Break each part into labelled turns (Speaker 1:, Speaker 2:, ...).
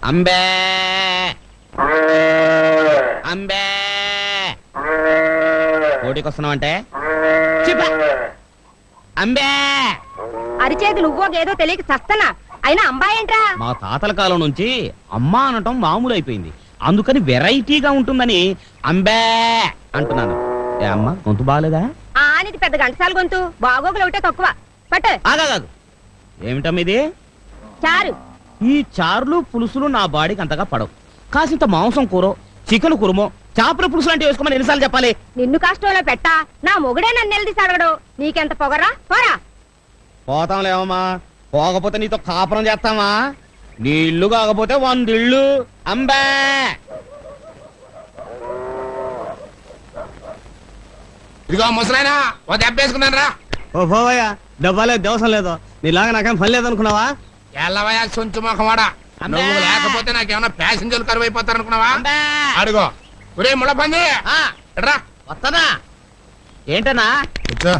Speaker 1: అంబే అంబే ఓటికొస్తున్నావంటే అంబే
Speaker 2: అరిచేది నువ్వో ఏదో తెలియక చస్తనా అయినా అంబాయేంట్రా?
Speaker 1: మా తాతల కాలం నుంచి అమ్మా అనటం మామూలు అయిపోయింది, అందుకని వెరైటీగా ఉంటుందని అంబే అంటున్నాను. ఏ అమ్మ గొంతు బాగాలేదా?
Speaker 2: ఆనిది పెద్ద గంటసాల గొంతు, బాగోగులు ఒకటే తక్కువ. పట్టు.
Speaker 1: ఆగాగాగు, ఏమిటమ్మ ఇది?
Speaker 2: చారు.
Speaker 1: ఈ చారులు పులుసులు నా బాడీకి అంతగా పడవు. కాసింత మాంసం కూర, చికెన్ కురుమో, చేపల పులుసు లాంటివి వేసుకోమని ఎన్నిసార్లు చెప్పాలి?
Speaker 2: నిన్ను కష్టంలో పెట్టా, నా మొగుడే నన్ను నిలదీసి అడగడు. నీకెంత పొగరా? పోరా.
Speaker 1: పోతాంలేమమ్మా, పోకపోతే నీతో కాపురం చేస్తామా? నీ ఇల్లు కాకపోతే 100 ఇళ్ళు. అంబే
Speaker 3: ఇదిగో ముసలాయనా, ఓ దెబ్బేసుకున్నాను రా.
Speaker 4: ఓ పోవయ్యా, డబ్బాలేదు దేవసం లేదు, నీలాగా నాకేం పని లేదనుకున్నావా?
Speaker 3: ఎల్లవయ్యా సొంచు మొఖమాడా, నువ్వు లేకపోతే నాకేమన్నా ప్యాసింజర్లు కరువు అయిపోతారనుకున్నావా? అడుగో ఒరే ముళ్ళ పంది రా.
Speaker 1: వస్తానా? ఏంటన్నా?
Speaker 3: కూర్చో.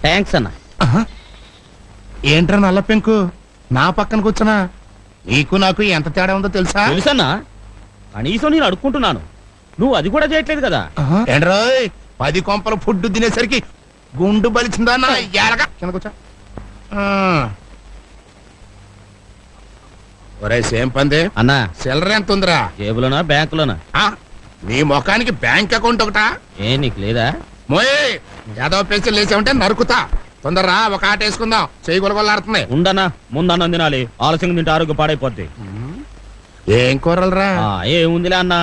Speaker 1: థ్యాంక్స్ అన్న.
Speaker 3: ఏంట్రా నల్ల పెంకు నా పక్కన కూర్చున్నా? నీకు నాకు ఎంత తేడా ఉందో తెలుసా?
Speaker 1: తెలుసన్నా, కనీసం నేను అడుక్కుంటున్నాను, నువ్వు అది కూడా చేయట్లేదు కదా.
Speaker 3: ఏంట్రోయ్ 10 కొంపలు ఫుడ్ తినేసరికి గుండు బలిచిందా? కింద కూర్చో. ఒరే సేమ్ పంది
Speaker 1: అన్నా,
Speaker 3: సిల్లర ఎంత ఉందిరా?
Speaker 1: జేబులోనా బ్యాంకులోనా?
Speaker 3: నీ ముఖానికి బ్యాంక్ అకౌంట్ ఒకటా?
Speaker 1: ఏ నీకు లేదా?
Speaker 3: మోయ్ ఏదో పెన్సిల్ లేచామంటే నరుకుతా. తొందరరా, ఒక ఆట వేసుకుందాం, చేయి గొలగొల్లాడుతుంది.
Speaker 1: ఉండన్నా, ముందన్నం తినాలి, ఆలస్యంగా తింటే ఆరోగ్యం పాడైపోద్ది.
Speaker 3: ఏం కూరలరా?
Speaker 1: ఏముందిలే అన్న,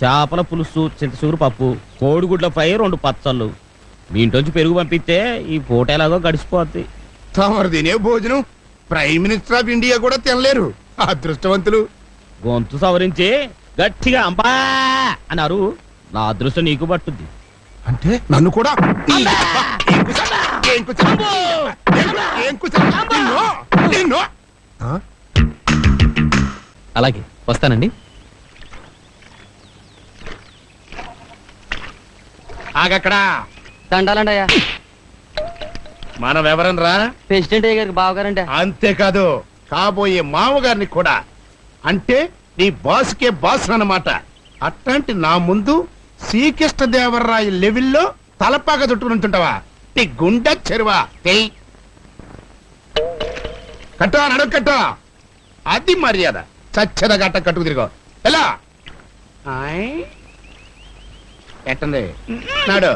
Speaker 1: చేపల పులుసు, చింతసూరు పప్పు, కోడిగుడ్ల ఫ్రై, 2 పచ్చళ్ళు. మీ ఇంట్లోంచి పెరుగు పంపిస్తే ఈ పూట ఎలాగో గడిచిపోద్ది.
Speaker 3: తమరు తినే భోజనం ప్రైమ్ మినిస్టర్ ఆఫ్ ఇండియా కూడా తినలేరు, అదృష్టవంతులు.
Speaker 1: గొంతు సవరించి గట్టిగా అంబా అన్నారు, నా అదృష్టం నీకు పట్టుద్ది.
Speaker 3: అంటే నన్ను కూడా
Speaker 5: అలాగే వస్తానండి.
Speaker 3: ఆగక్కడా.
Speaker 5: దండాలండి అయ్యా.
Speaker 3: మనం ఎవరనరా?
Speaker 5: ప్రెసిడెంట్ అయ్య గారికి బావగారండి.
Speaker 3: అంతేకాదు, కాబోయే మామగారిని కూడా. అంటే నీ బాస్కే బాస్ అన్నమాట. అట్లాంటి నా ముందు శ్రీకృష్ణదేవరాయ లెవెల్లో తలపాగా చుట్టుకుంటుంటావా? నీ గుండె చెరువా కట్టా, నడుగు కట్టా. అది మర్యాద. చచ్చద గట్ట కట్టుకు తిరిగో. ఎలా ఎట్టండి నాడు.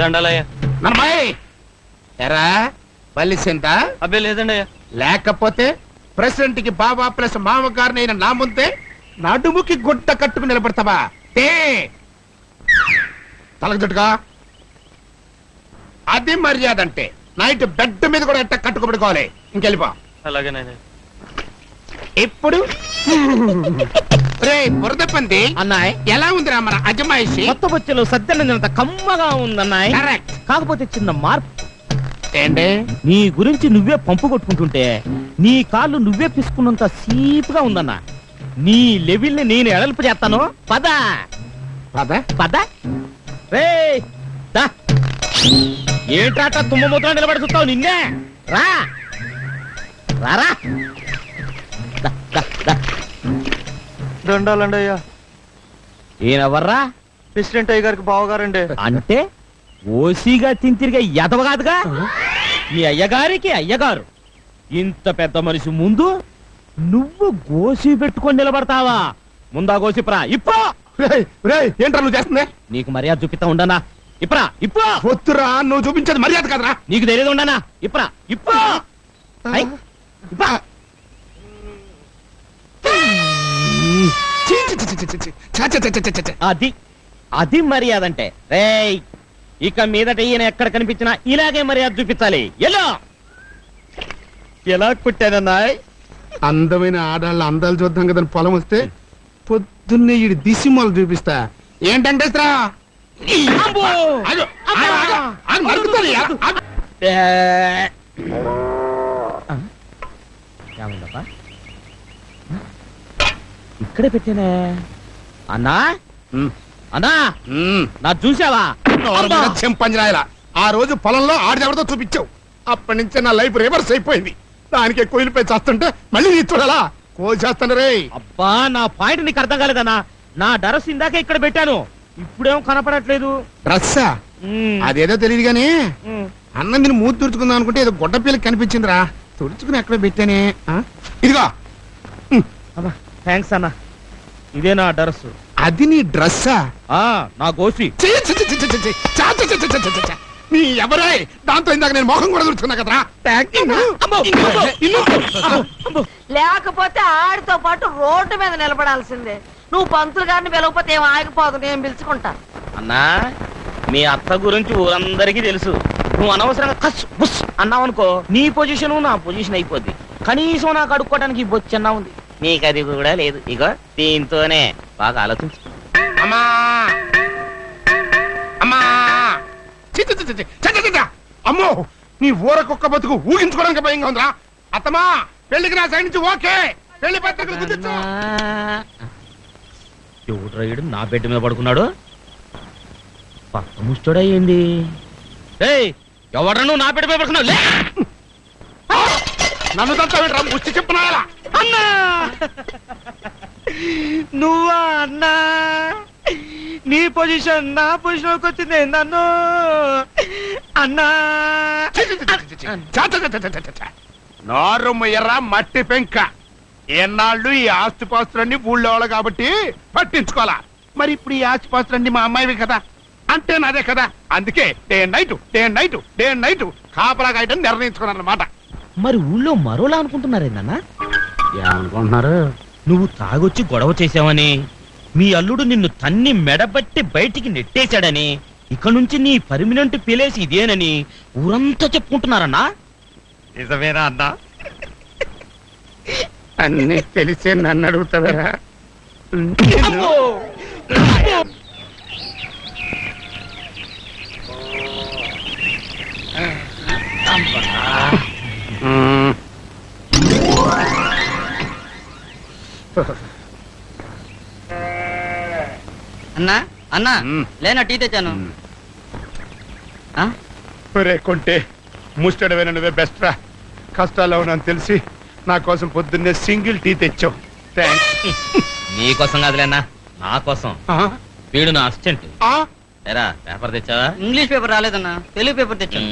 Speaker 5: దండాలయ్యా.
Speaker 3: నన్నమాయ్ ఎరా బలిసింత?
Speaker 5: అబ్బే లేదండి అయ్యా.
Speaker 3: లేకపోతే ప్రెసిడెంట్ కి బాబా ప్లస్ మామగారిని నా ముందే నడుముకి గుడ్డ కట్టుకు నిలబడతావా? తలకు జుట్టుగా. అది మర్యాద అంటే. నైట్ బెడ్ మీద కూడా ఎట్ట కట్టుకోబడుకోవాలి. ఇంకెళ్ళిపో.
Speaker 5: అలాగేనండి.
Speaker 3: ఇప్పుడు రే బురద పంది
Speaker 1: అన్నాయ్,
Speaker 3: ఎలా ఉందిరా మన అజమాయిషి?
Speaker 1: కొత్త బొచ్చలు సద్దనంత కమ్మగా ఉందన్నాయ్.
Speaker 3: కరెక్ట్.
Speaker 1: కాకపోతే చిన్న మార్పు.
Speaker 3: ఏంటి?
Speaker 1: నీ గురించి నువ్వే పంపు కొట్టుకుంటుంటే నీ కాళ్ళు నువ్వే పిసుకున్నంత సీపుగా ఉందన్నా. నీ లెవెల్ ని నేను ఎడల్పు చేస్తాను. పద
Speaker 3: పద
Speaker 1: పద. రే ఏంట్రాట తుమ్మ మూత్రం నిలబడి చూస్తావు? నిన్నే రా రారా.
Speaker 5: దండాలండి అయ్యా.
Speaker 1: ఈయనెవర్రా?
Speaker 5: ప్రెసిడెంట్ అయ్య గారికి బావగారండి.
Speaker 1: అంటే ఓసీగా తింతిరిగా ఎదవగాదుగా. మీ అయ్యగారికి అయ్యగారు. ఇంత పెద్ద మనిషి ముందు నువ్వు గోసి పెట్టుకొని నిలబడతావా? ముందా గోసిప్రా ఇప్పో.
Speaker 3: ఏంట్రా నువ్వు చేస్తుంది?
Speaker 1: నీకు మర్యాద చూపిస్తా ఉండనా? ఇప్రా ఇప్పో.
Speaker 3: వద్దురా, నువ్వు చూపించేది మర్యాద కదరా.
Speaker 1: నీకు తెలియదు ఉండనా? ఇప్రా ఇప్పో. అది అది మర్యాద అంటే. రేయ్, ఇక మీదట ఈయన ఎక్కడ కనిపించినా ఇలాగే మర్యాద చూపించాలి. ఎలా ఎలా కుట్టానన్నాయ్?
Speaker 3: అందమైన ఆడాళ్ళ అందాలు చూద్దాం కదా పొలం వస్తే పొద్దున్నే ఈ దిశమలు చూపిస్తా. ఏంటంటే
Speaker 1: ఇక్కడే పెట్టానే. అన్నా అన్నా, నా చూసావా?
Speaker 3: చెంపంజరాయలా ఆ రోజు పొలంలో ఆడిదెవరితో చూపించావు. అప్పటి నుంచే నా లైఫ్ రివర్స్ అయిపోయింది. దానికి కోయిలపై చేస్తుంటే మళ్ళీ నీ చూడాలా కోసేస్తాను రే.
Speaker 1: అబ్బా నా పాయింట్ నీకు అర్థం కాలేదన్నా. నా డ్రెస్ ఇందాక ఇక్కడ పెట్టాను, ఇప్పుడేం కనపడట్లేదు.
Speaker 3: డ్రస్సా?
Speaker 1: మ్మ్.
Speaker 3: అదేదో తెలియదు గానీ
Speaker 1: మ్మ్.
Speaker 3: అన్నం తిని మూతి తుడుచుకుందాం అనుకుంటే ఏదో గొడ్డ పిల్లకి కనిపించిందిరా. తుడుచుకుని ఎక్కడ పెట్టానే? ఇదిగో.
Speaker 1: అబ్బా థ్యాంక్స్ అన్న. ఇదే నా డ్రెస్.
Speaker 3: అది నీ డ్రస్సా?
Speaker 1: నా గోసి.
Speaker 3: ఛీ, ఛీ, ఛీ, ఛీ, ఛీ, ఛీ, ఛీ, ఛీ, ఛీ, ఛీ, ఛీ, ఛీ. నీ ఎవరే? దాంతో ఇందాక నేను మొహం కూడా తుడుచుకున్నా కదరా.
Speaker 6: లేకపోతే ఆడితో పాటు రోడ్డు మీద నిలబడాల్సిందే. నువ్వు పంతులు గారిని పిలవకపోతే ఏం ఆగిపోదు, నేను పిలుచుకుంటా.
Speaker 1: అన్నా మీ అత్త గురించి ఊరందరికీ తెలుసు. నువ్వు అనవసరంగా కస్ బుస్ అన్నావనుకో, నీ పొజిషన్ నా పొజిషన్ అయిపోద్ది. కనీసం నాకు అడుక్కోవడానికి బొచ్చన్నా ఉంది, నీకు అది కూడా లేదు. ఇగో దీంతోనే బాగా ఆలోచించు.
Speaker 3: అమ్మా అమ్మా ఛీ, ఛీ, ఛీ, ఛీ, ఛీ, ఛీ, ఛీ. అమ్మో నీ ఊరకొక్క బతుకు ఊహించుకోవడానికి భయంగా ఉందిరా. అత్తమా పెళ్లికి నా సైడ్ నుంచి ఓకే. పెళ్లి పత్రికలు కుదిర్చు.
Speaker 1: ఎవడు రైడు నా బెడ్ మీద పడుకున్నాడు? పక్క ముష్టోడయ్యింది. ఏయ్ ఎవడ్రా నువ్వు నా బెడ్ మీద పడుకున్నావు? లే!
Speaker 3: నన్ను తంతా ముచ్చి చెప్పినా
Speaker 1: అన్నా నువ్వా అన్నా? నీ పొజిషన్ నా పొజిషన్ వచ్చింది నన్ను అన్నా.
Speaker 3: నారుమ్మ ఎర్ర మట్టి పెంక. ఎన్నాళ్ళు ఈ ఆస్తిపాస్తులన్నీ ఊళ్ళో వాళ్ళు కాబట్టి పట్టించుకోవాలా. మరి ఇప్పుడు ఈ ఆస్తిపాస్తులన్నీ మా అమ్మాయివి కదా, అంటే నాదే కదా. అందుకే డే అండ్ నైట్ కాపలా కాయటం నిర్ణయించుకున్నాను అన్నమాట.
Speaker 1: మరి ఊళ్ళో మరోలా అనుకుంటున్నారేందన్నా?
Speaker 3: ఏమనుకుంటున్నారు?
Speaker 1: నువ్వు తాగొచ్చి గొడవ చేసావని, మీ అల్లుడు నిన్ను తన్ని మెడబట్టి బయటికి నెట్టేశాడని, ఇక నుంచి నీ పర్మినెంట్ ప్లేస్ ఇదేనని ఊరంతా చెప్పుకుంటున్నారన్నా.
Speaker 3: నిజమేనా అన్నా? అన్నీ తెలిసే నన్ను అడుగుతావరా?
Speaker 7: అన్నా అన్నా లేనా టీ తెచ్చాను.
Speaker 3: ఒరే కొంటే ముస్టడవేనా నువ్వే బెస్ట్ రా. కష్టాల్లో ఉన్నాను తెలిసి నా కోసం పొద్దున్నే సింగిల్ టీ తెచ్చావు. థ్యాంక్స్.
Speaker 1: నీకోసం కాదులేనా, నా కోసం. వీడు నా అసిస్టెంట్. ఎరా పేపర్ తెచ్చావా?
Speaker 7: ఇంగ్లీష్ పేపర్ రాలేదన్నా, తెలుగు పేపర్ తెచ్చాను.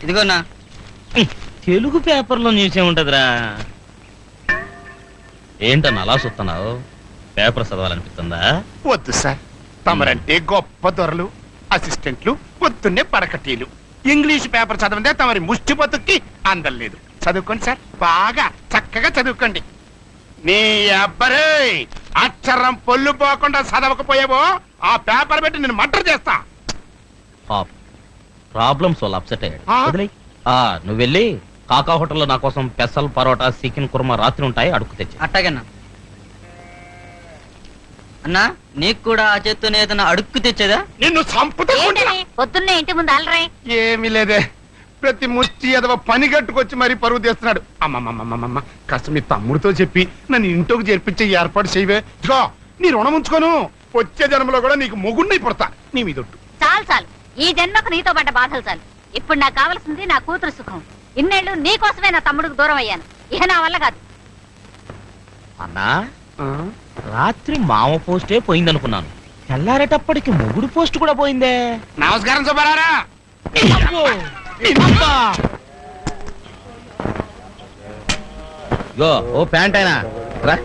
Speaker 7: ఇదిగోనా.
Speaker 1: తెలుగు పేపర్లో న్యూస్ ఏముంటదిరా? ఏంటన్నా అలా చూస్తున్నావు? పేపర్ చదవాలనిపిస్తుందా?
Speaker 3: వద్దు సార్, తమరంటే గొప్ప దొరలు, అసిస్టెంట్లు, పొద్దున్నే పడకటీలు. ఇంగ్లీష్ పేపర్ చదవందే తమరి ముష్టి బతుక్కి అందలేదు. చదువుకోండి సార్, బాగా చక్కగా చదువుకోండి. నీ అబ్బరే అక్షరం పొల్లు పోకుండా చదవకపోయావో ఆ పేపర్ పెట్టి నేను మర్డర్ చేస్తా.
Speaker 1: ప్రాబ్లమ్స్ వాళ్ళు అప్సెట్ అయ్యాడు. వదిలేయ్. నువ్వు వెళ్ళి కాకా హోటల్లో నా కోసం పెసల్ పరోటా చికెన్ కుర్మా రాత్రి ఉంటాయి, అడుగు తెచ్చి.
Speaker 7: అట్టాగన్నా. అన్నా నీకు కూడా ఆ చేత్తోనే ఏదైనా అడుక్కు తెచ్చేదా?
Speaker 3: నిన్ను చంపుతా.
Speaker 2: పొద్దున్నే ఇంటి ముందు అలరే.
Speaker 3: ఏమీ లేదే, ప్రతి ముష్టి ఎదవ పని కట్టుకొచ్చి మరీ పరువు తీస్తున్నాడు. అమ్మమ్మమ్మమ్మమ్మ, కాస్త మీ తమ్ముడితో చెప్పి నన్ను ఇంట్లోకి చేర్పించే ఏర్పాటు చేయవే. ఇదిగో నీ రుణం ఉంచుకోను, వచ్చే జన్మలో కూడా నీకు మొగుణ్ణి పుడతా. నీ మీదొట్టు.
Speaker 2: చాలు చాలు, ఈ జన్మకు నీతో పడ్డ బాధలు చాలు. ఇప్పుడు నాకు కావాల్సింది నా కూతురు సుఖం. ఇన్నేళ్లు నీకోసమే నా తమ్ముడికి దూరం అయ్యాను, ఇక నా వల్ల కాదు.
Speaker 1: అన్నా రాత్రి మామ పోస్టే పోయిందనుకున్నాను, తెల్లారేటప్పటికి మొగుడు పోస్ట్ కూడా పోయిందే.
Speaker 3: నమస్కారం సుబ్బారారా.
Speaker 1: ఓ ప్యాంట్ అయినా రా.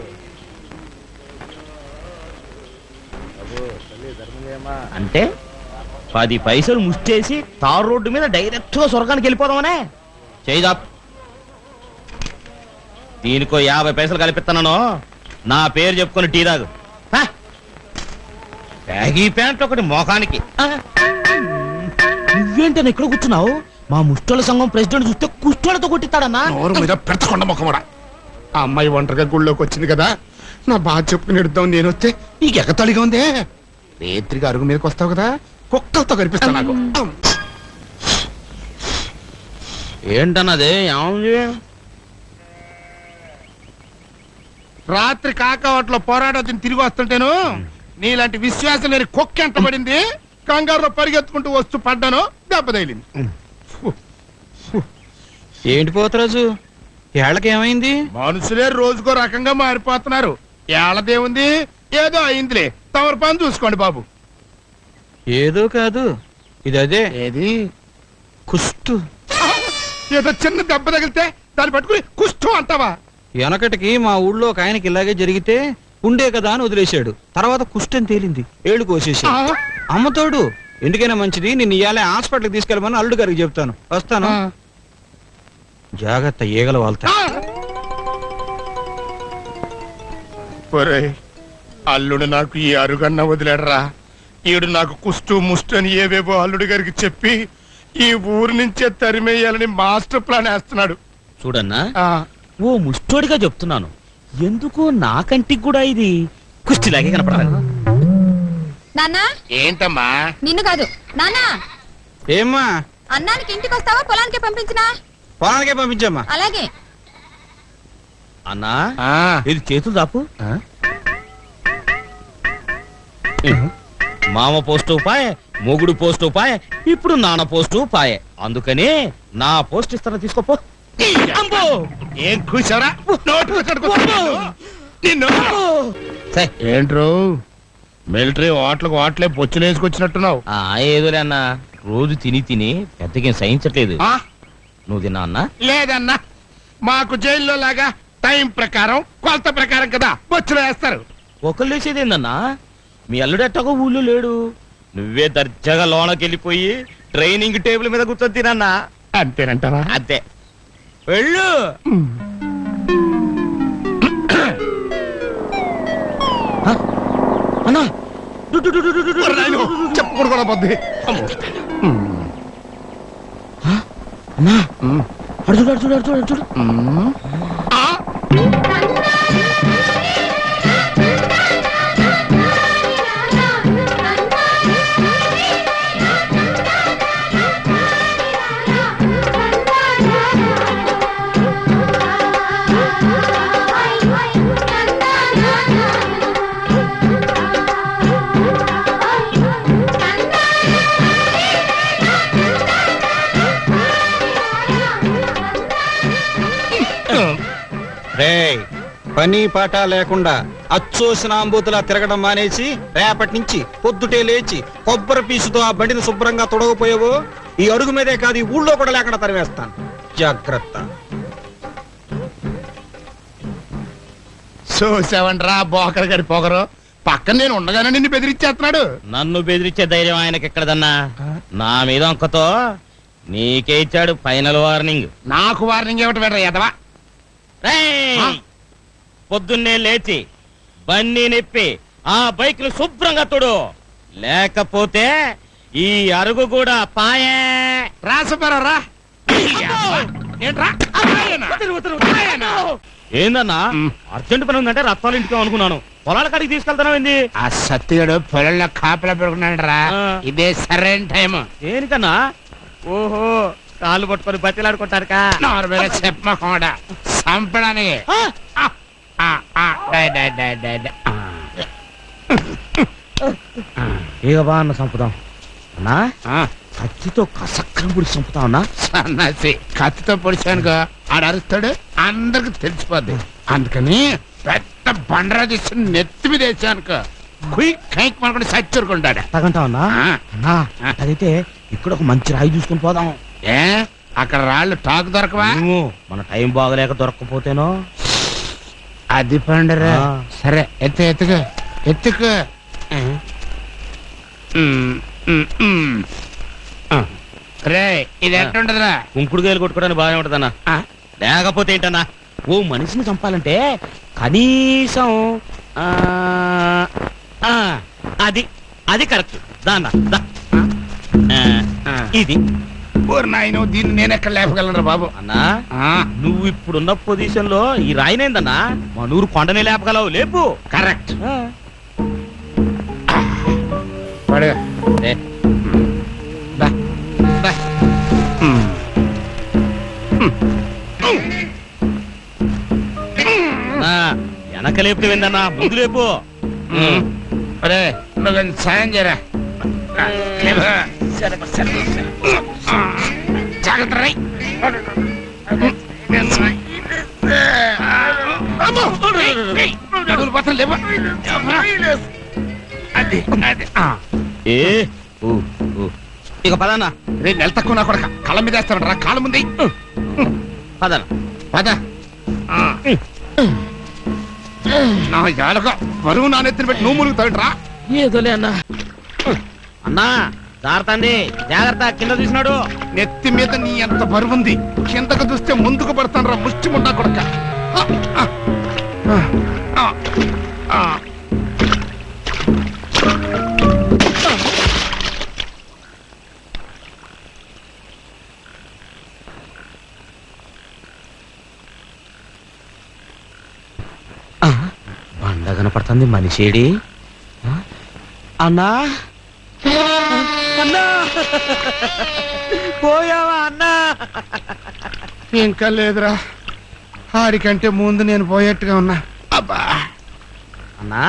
Speaker 1: అంటే 10 పైసలు ముష్టేసి తారు రోడ్డు మీద డైరెక్ట్ గా స్వర్గానికి వెళ్ళిపోదామనే. చేయదా, దీనికో 50 పైసలు కలిపిస్తున్నాను, నా పేరు చెప్పుకొని టీ తాగు. బ్యాగీ ప్యాంట్ ఒకటి మోకానికి. నువ్వేంటని ఎక్కడ కూర్చున్నావు? మా ముష్టోళ్ళ సంఘం ప్రెసిడెంట్ చూస్తే కుష్టోళ్ళతో కొట్టిస్తాడన్నా.
Speaker 3: నోరు మీద పెడతకుండా ముఖం కూడా. ఆ అమ్మాయి ఒంటరిగా గుళ్ళోకి వచ్చింది కదా, నా బాధ చెప్పుకుని ఎడుద్దాం. నేను వస్తే నీకు ఎగతాళిగా ఉందే. రేత్రిగా అరుగు మీదకి వస్తావు కదా, కుక్కలతో కనిపిస్తా నాకు.
Speaker 1: ఏంటన్నది?
Speaker 3: రాత్రి కాకావట్లో పోరాటం తిరిగి వస్తుంటేను నీలాంటి విశ్వాసం లేని కుక్క ఎంట పడింది. కంగారులో పరిగెత్తుకుంటూ వస్తూ పడ్డాను, దెబ్బ తగిలింది.
Speaker 8: ఏంటి పోతరాజు ఏళ్ళకేమైంది?
Speaker 3: మనుషులే రోజుకో రకంగా మారిపోతున్నారు. ఏళ్ళదేముంది, ఏదో అయిందిలే. తమరి పని చూసుకోండి బాబు.
Speaker 8: ఏదో కాదు, ఇది అదే
Speaker 3: ఏది?
Speaker 8: కుష్టు.
Speaker 3: ఏదో చిన్న దెబ్బ తగిలితే దాన్ని పట్టుకుని కుష్ఠం అంటావా?
Speaker 8: వెనకటికి మా ఊళ్ళో ఒక ఆయనకి ఇలాగే జరిగితే ఉండే కదా అని వదిలేశాడు. తర్వాత కుష్టని తేలింది, ఏళ్ళు కోసేసాడు. అమ్మతోడు ఎందుకైనా మంచిది, నిన్ను ఇయ్యాలే హాస్పిటల్కి తీసుకెళ్ళమని అల్లుడు గారికి చెప్తాను. వస్తాను. జాగ్రత్త, ఈగలు వాళ్తా.
Speaker 3: అల్లుడు నాకు ఈ అరుగన్న వదిలేడరా. ఈడు నాకు కుష్టు ముష్టు అని ఏవేవో అల్లుడి గారికి చెప్పి ఈ ఊరు నుంచే తరిమేయాలని మాస్టర్ ప్లాన్ వేస్తున్నాడు.
Speaker 1: చూడన్నా, ఓ ముష్టోడిగా చెప్తున్నాను, ఎందుకో నా కంటికి కూడా ఇది కుష్టిలాగే కనపడతాను.
Speaker 9: నాన్నా,
Speaker 3: ఏంటమ్మా?
Speaker 9: నిన్ను కాదు నాన్నా.
Speaker 8: ఏమ్మా?
Speaker 9: అన్నానికి ఇంటికి వస్తావా పొలానికి పంపించినా?
Speaker 8: పొలానికే పంపించమ్మా.
Speaker 9: అలాగే.
Speaker 1: అన్నా, ఇది చేతులు దాపు. మామ పోస్టు పాయ, మొగుడు పోస్టు పాయ, ఇప్పుడు నాన్న పోస్టు పాయ. అందుకని నా పోస్ట్ ఇస్తాను, తీసుకోపో.
Speaker 3: ఏం కూర్చోరా? ఏంట్రో మిలిటరీ హోటలే పొచ్చులు వేసుకొచ్చినట్టున్నావు.
Speaker 1: ఏదోలే అన్నా, రోజు తిని తిని పెద్దగా సహించట్లేదు. నువ్వు తిన్నా అన్నా?
Speaker 3: లేదన్నా, మాకు జైల్లో లాగా టైం ప్రకారం కొలత ప్రకారం కదా పొచ్చులు వేస్తారు.
Speaker 1: ఒకళ్ళు వేసేది ఏందన్నా, మీ అల్లుడెట్టగా ఊళ్ళో లేడు, నువ్వే దర్జాగా లోనకి వెళ్ళిపోయి ట్రైనింగ్ టేబుల్ మీద కూర్చొని తినన్నా.
Speaker 3: అంతేనంటారా?
Speaker 1: అంతే, వెళ్ళు. అన్నా,
Speaker 3: చెప్పకూడదు కూడా పొద్దు.
Speaker 1: అన్నా, అడు చూడు, అడు చూడు, అడు చూడు, అడు చూడు.
Speaker 8: పని పాట లేకుండా అచ్చోసిన అంబూతులా తిరగడం మానేసి రేపటి నుంచి పొద్దుటే లేచి కొబ్బరి పీసుతో ఆ బండిని శుభ్రంగా తొడగపోయావో ఈ అడుగు మీదే కాదు, ఈ ఊళ్ళో కూడా లేకుండా తరివేస్తాను. జాగ్రత్త.
Speaker 3: చూసావంట్రా బోకర్ గారి పొగరు. పక్కన నేను ఉండగానే నిన్ను బెదిరించేస్తున్నాడు.
Speaker 1: నన్ను బెదిరించే ధైర్యం ఆయనకి ఎక్కడదన్నా? నా మీద అంకతో నీకే ఇచ్చాడు ఫైనల్ వార్నింగ్.
Speaker 3: నాకు వార్నింగ్ ఏమిటి వేడ ఎదవా?
Speaker 1: పొద్దున్నే లేచి బన్నీ నెప్పి ఆ బైక్ ను శుభ్రంగా తొడు, లేకపోతే ఈ అరుగు కూడా పాయే.
Speaker 3: రాసపరా.
Speaker 1: ఏందన్నా, అర్జెంట్ పని ఉందంటే రత్నాలు ఇంటికి అనుకున్నాను, పొలాల కాడికి తీసుకెళ్తాను. ఏంది
Speaker 3: ఆ సత్యుడు పొలంలో కాపలా పెడుకున్నాడు రా. ఇదే సరైన టైం.
Speaker 1: దేనికన్నా? ఓహో, కాళ్ళు పట్టుకొని బతిలాడుకుంటారుకా?
Speaker 3: నార్మల్గా చెప్పకుండా చంపడానికి.
Speaker 1: ఇక బా అన్న చంపుదాం అన్నా. కత్తితో కసక్కని పొడి చంపుతాం అన్నా.
Speaker 3: సన్నాసి కత్తితో పొడిచానుకో ఆడు అరుస్తాడు, అందరికి తెలిసిపోద్ది. అందుకని పెద్ద బండరా తీసుకుని నెత్తి మీద వేసానుకో క్విక్ కైక్ మనకుండా సచ్చరుకుంటాడు.
Speaker 1: తగంటావన్నా? అదైతే ఇక్కడ ఒక మంచి రాయి చూసుకుని పోదాం.
Speaker 3: ఏ అక్కడ రాళ్ళు టాకు దొరకవా?
Speaker 1: మన టైం బాగలేక దొరకపోతేనో.
Speaker 3: అది పండరా. సరే ఎత్తుకు ఎత్తుకు. రే ఇది ఎట్టుంటదిరా?
Speaker 1: కుంకుడుకాయలు కొట్టుకోవడానికి బాగానే ఉంటదన్నా. లేకపోతే ఏంటన్నా, ఓ మనిషిని చంపాలంటే కనీసం అది అది కరెక్ట్. దాన్నా ఇది
Speaker 3: నాయన దీన్ని నేను ఎక్కడ లేపగలరా బాబు?
Speaker 1: అన్నా, నువ్వు ఇప్పుడున్న పొజిషన్ లో ఈ రాయినేందన్నా మనూరు కొండనే లేపగలవు. లేపు.
Speaker 3: కరెక్ట్.
Speaker 1: వెనక లేపితే ఏందన్నా, ముందు లేపు.
Speaker 3: నువ్వు సాయం చేయరా. జాగ్రత్త రై. అమ్మో! ఏయ్, నడుములు పక్కన లేవా? అది అది
Speaker 1: ఏ ఊ, ఊ.
Speaker 4: ఇక పదన్న
Speaker 3: రే నెల తక్కువ నా కొడక కళ్ళ మీద వేస్తాడు రా కాళ్ళ ముందు
Speaker 4: పదన్న
Speaker 3: పద నా యాలక బరువు నా నెత్తిన పెట్టి నువ్వు మురుగుతాడు రా.
Speaker 1: ఏదోలే అన్నా. అన్నా జాగ్రత్త జాగ్రత్త, కింద చూసినాడు.
Speaker 3: నెత్తి మీద నీ ఎంత బరువు ఉంది, కిందకు చూస్తే ముందుకు పడతాను రా ముష్టి ముండా కొడక.
Speaker 1: బండ కనపడుతుంది, మనిషేడి. అన్నా అన్నా పోయావా అన్నా?
Speaker 3: ఇంకా లేదురా, ఆడికంటే ముందు నేను పోయేట్టుగా ఉన్నా. అబ్బా
Speaker 1: అన్నా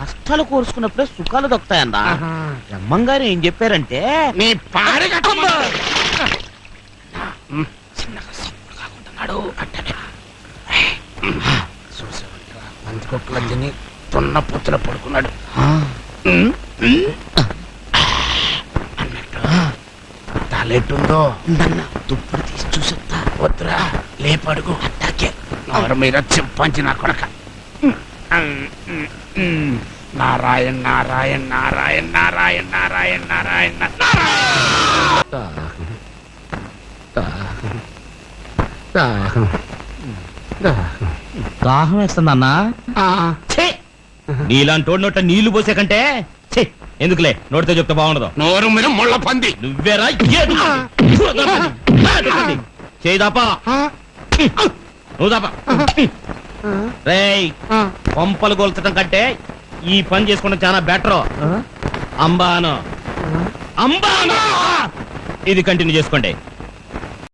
Speaker 1: కష్టాలు కోరుచుకున్నప్పుడే సుఖాలు దొక్కుతాయన్నా. బ్రహ్మంగారు ఏం చెప్పారంటే
Speaker 3: నీ పాడి పందికొక్కులన్నీ తొన్న పుత్తుల పడుకున్నాడు అన్నట్టు తలెట్టుందో దుప్పుడు తీసి చూసొస్తా. వద్దురా లేపడుగు అట్టాకే నోరు మీద చింపంచి నా కొడక. నారాయణ నారాయణ నారాయణ నారాయణ నారాయణ నారాయణ
Speaker 1: దాహం వేస్తుందన్నా. నీలాంటి నోట నీళ్లు పోసే కంటే ఛీ, ఎందుకులే నోటితో చెప్తే బాగుండదు.
Speaker 3: నోరు మీద ముళ్ళ పంది.
Speaker 1: నువ్వేరా చేదాపా నువ్వు దాపా. రేయ్ పంపలు కొల్చడం కంటే ఈ పని చేసుకోవడం చాలా బెటర్. అంబాను అంబాను ఇది కంటిన్యూ చేసుకోండి.